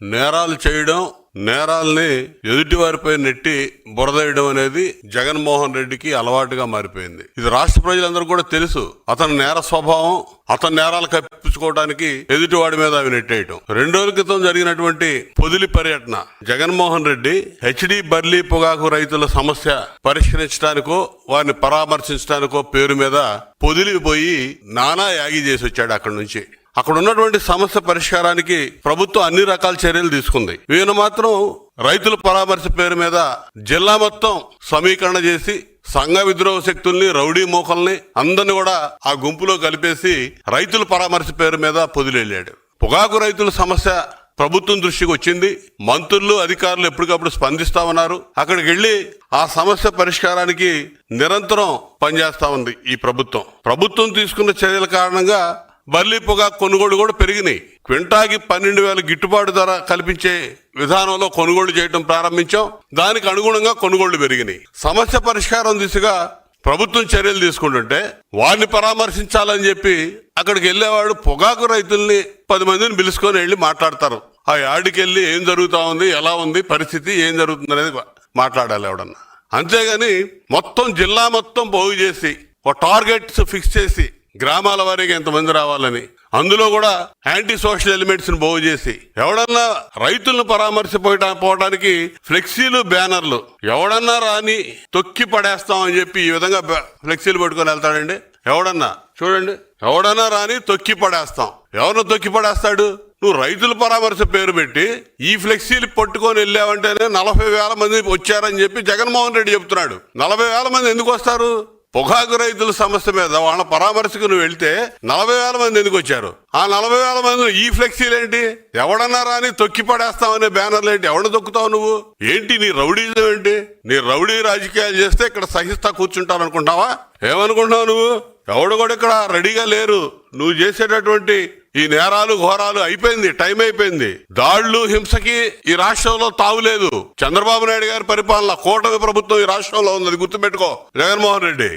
నేరాలు చేయడం, నేరాల్ని ఎదుటివారిపై నెట్టి బురదేయడం అనేది జగన్మోహన్ రెడ్డికి అలవాటుగా మారిపోయింది. ఇది రాష్ట్ర ప్రజలందరూ కూడా తెలుసు. అతని నేర స్వభావం, అతని నేరాలు కప్పించుకోవడానికి ఎదుటివాడి మీద అవి నెట్టేయటం. 2 రోజుల క్రితం జరిగినటువంటి పొదిలి పర్యటన, జగన్మోహన్ రెడ్డి హెచ్డి బర్లీ పొగాకు రైతుల సమస్య పరిష్కరించడానికో వారిని పరామర్శించడానికో పేరు మీద పొదిలి పోయి నానా యాగి చేసి వచ్చాడు. అక్కడి నుంచి అక్కడ ఉన్నటువంటి సమస్య పరిష్కారానికి ప్రభుత్వం అన్ని రకాల చర్యలు తీసుకుంది. ఈయన మాత్రం రైతుల పరామర్శ పేరు మీద జిల్లా మొత్తం సమీకరణ చేసి సంఘ విద్రోహ శక్తుల్ని, రౌడీ మోకల్ని అందరిని కూడా ఆ గుంపులో కలిపేసి రైతుల పరామర్శ పేరు మీద పొదిలెళ్ళాడు. పొగాకు రైతుల సమస్య ప్రభుత్వం దృష్టికి వచ్చింది. మంత్రులు, అధికారులు ఎప్పటికప్పుడు స్పందిస్తా ఉన్నారు. అక్కడికి వెళ్లి ఆ సమస్య పరిష్కారానికి నిరంతరం పనిచేస్తా ఉంది ఈ ప్రభుత్వం. ప్రభుత్వం తీసుకున్న చర్యల కారణంగా బర్లీ పొగాకు కొనుగోలు కూడా పెరిగినాయి. క్వింటాకి 12,000 గిట్టుబాటు ధర కల్పించే విధానంలో కొనుగోలు చేయడం ప్రారంభించాం. దానికి అనుగుణంగా కొనుగోళ్లు పెరిగినాయి. సమస్య పరిష్కారం దిశగా ప్రభుత్వం చర్యలు తీసుకుంటుంటే వారిని పరామర్శించాలని చెప్పి అక్కడికి వెళ్ళేవాడు పొగాకు రైతుల్ని 10 మందిని పిలుచుకొని వెళ్ళి మాట్లాడతారు. ఆ యాడికి వెళ్ళి ఏం జరుగుతా ఉంది, ఎలా ఉంది పరిస్థితి, ఏం జరుగుతుంది అనేది మాట్లాడాలి ఎవడన్నా. అంతేగాని మొత్తం జిల్లా మొత్తం పోగు చేసి ఒక టార్గెట్స్ ఫిక్స్ చేసి గ్రామాల వారీగా ఎంతమంది రావాలని, అందులో కూడా యాంటీ సోషల్ ఎలిమెంట్స్ ని బాగు చేసి ఎవడన్నా రైతులను పరామర్శపోవడానికి ఫ్లెక్సీలు, బ్యానర్లు ఎవడన్నా రాని తొక్కి పడేస్తామని చెప్పి ఈ విధంగా ఫ్లెక్సీలు పట్టుకొని వెళ్తాడండి. ఎవడన్నా చూడండి, ఎవడన్నా రాని తొక్కి పడేస్తాం. ఎవరిని తొక్కి పడేస్తాడు? నువ్వు రైతుల పరామర్శ పేరు పెట్టి ఈ ఫ్లెక్సీలు పట్టుకొని వెళ్ళావంటేనే 40,000 మంది వచ్చారని చెప్పి జగన్మోహన్ రెడ్డి చెప్తున్నాడు. 40,000 మంది ఎందుకు వస్తారు? పొగాకు రైతుల సమస్య మీద వాళ్ళ పరామర్శకు నువ్వు వెళ్తే 40,000 మంది ఎందుకు వచ్చారు? ఆ 40,000 మంది ఈ ఫ్లెక్సీలు ఏంటి? ఎవడన్నా రాని తొక్కి పడేస్తావనే బ్యానర్లు ఏంటి? ఎవడ తొక్కుతావు నువ్వు? ఏంటి నీ రౌడీజం ఏంటి? నీ రౌడీ రాజకీయాలు చేస్తే ఇక్కడ సహిస్తా కూర్చుంటాను అనుకుంటావా? ఏమనుకుంటున్నావు నువ్వు? ఎవడు కూడా ఇక్కడ రెడీగా లేరు. నువ్వు చేసేటటువంటి ఈ నేరాలు, ఘోరాలు అయిపోయింది, టైం అయిపోయింది. దాడులు, హింసకి ఈ రాష్ట్రంలో తావులేదు. చంద్రబాబు నాయుడు గారి పరిపాలన, కూటమి ప్రభుత్వం ఈ రాష్ట్రంలో ఉంది. గుర్తుపెట్టుకో జగన్మోహన్ రెడ్డి.